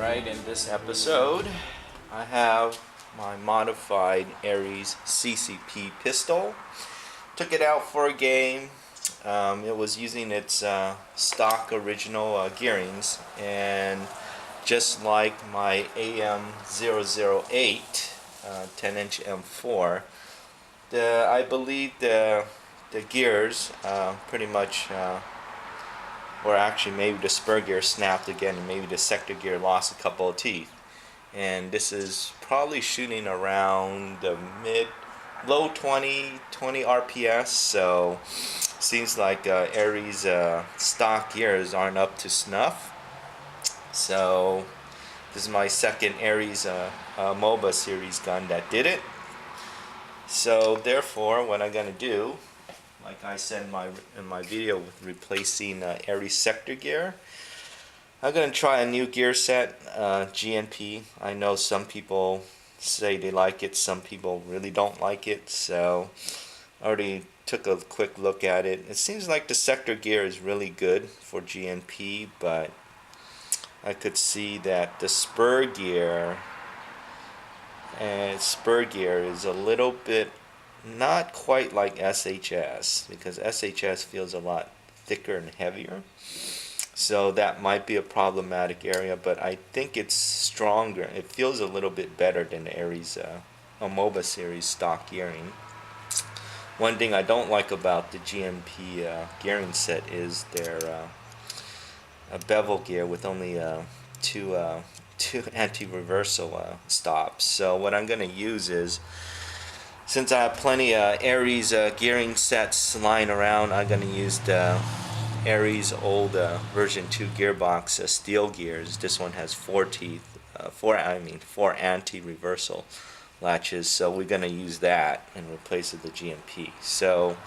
Alright, in this episode I have my modified ARES CCP pistol. Took it out for a game. It was using its stock original gearings, and just like my AM008 10-inch M4, I believe the gears pretty much or actually maybe the spur gear snapped again, and maybe the sector gear lost a couple of teeth. And this is probably shooting around the low 20 RPS, so seems like ARES stock gears aren't up to snuff. So this is my second ARES AMOEBA Series gun that did it. So therefore, what I'm going to do, like I said in my video with replacing ARES sector gear, I'm going to try a new gear set, GNP. I know some people say they like it, some people really don't like it, so I already took a quick look at it. It seems like the sector gear is really good for GNP, but I could see that the spur gear is a little bit not quite like SHS, because SHS feels a lot thicker and heavier, so that might be a problematic area, but I think it's stronger. It feels a little bit better than the ARES AMOEBA Series stock gearing. One thing I don't like about the GNP gearing set is their bevel gear with only two anti-reversal stops. So what I'm going to use is, since I have plenty of ARES gearing sets lying around, I'm going to use the ARES old version 2 gearbox steel gears. This one has 4 teeth, 4 anti-reversal latches, so we're going to use that and replace it with the GNP. So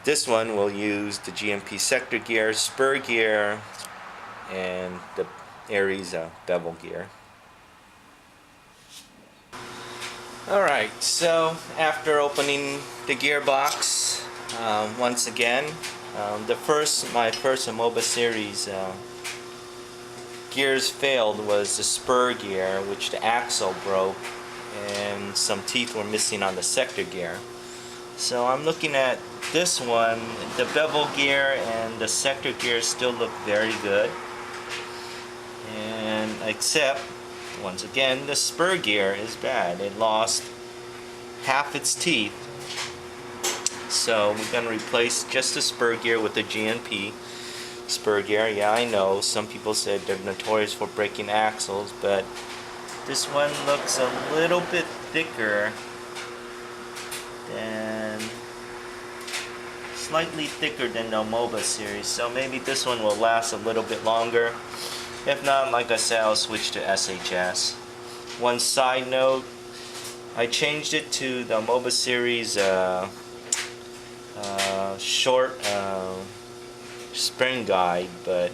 this one will use the GNP sector gear, spur gear, and the ARES bevel gear. Alright, so after opening the gearbox, once again, my first AMOEBA Series gears failed was the spur gear, which the axle broke and some teeth were missing on the sector gear. So I'm looking at this one, the bevel gear and the sector gear still look very good, and except once again the spur gear is bad. It lost half its teeth, so we're going to replace just the spur gear with the GNP spur gear. Yeah, I know some people said they're notorious for breaking axles, but this one looks a little bit thicker than, slightly thicker than the AMOEBA Series, so maybe this one will last a little bit longer. If not, like I said, I'll switch to SHS. One side note, I changed it to the AMOEBA Series short spring guide, but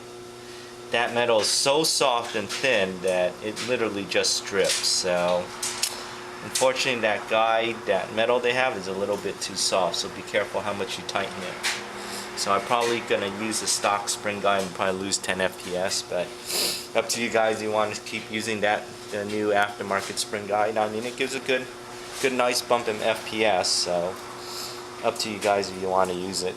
that metal is so soft and thin that it literally just strips. So unfortunately, that guide, that metal they have, is a little bit too soft, so be careful how much you tighten it. So I'm probably going to use the stock spring guide and probably lose 10 FPS, but up to you guys. You want to keep using the new aftermarket spring guide. I mean, it gives a good nice bump in FPS, so up to you guys if you want to use it.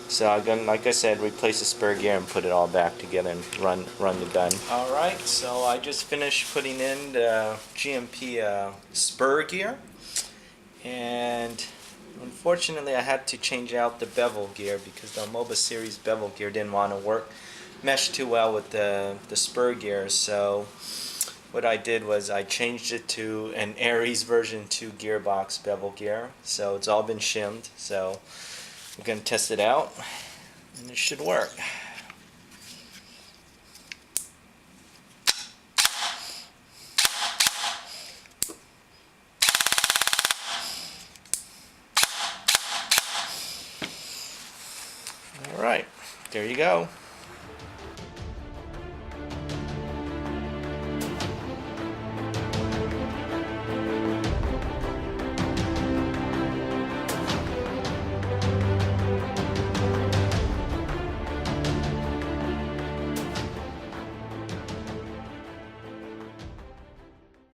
So I'm going to, like I said, replace the spur gear and put it all back together and run the gun. Alright, so I just finished putting in the GNP spur gear, and unfortunately I had to change out the bevel gear because the AMOEBA Series bevel gear didn't want to mesh too well with the spur gear. So what I did was I changed it to an ARES version 2 gearbox bevel gear. So it's all been shimmed, so we're going to test it out, and it should work. Alright, there you go.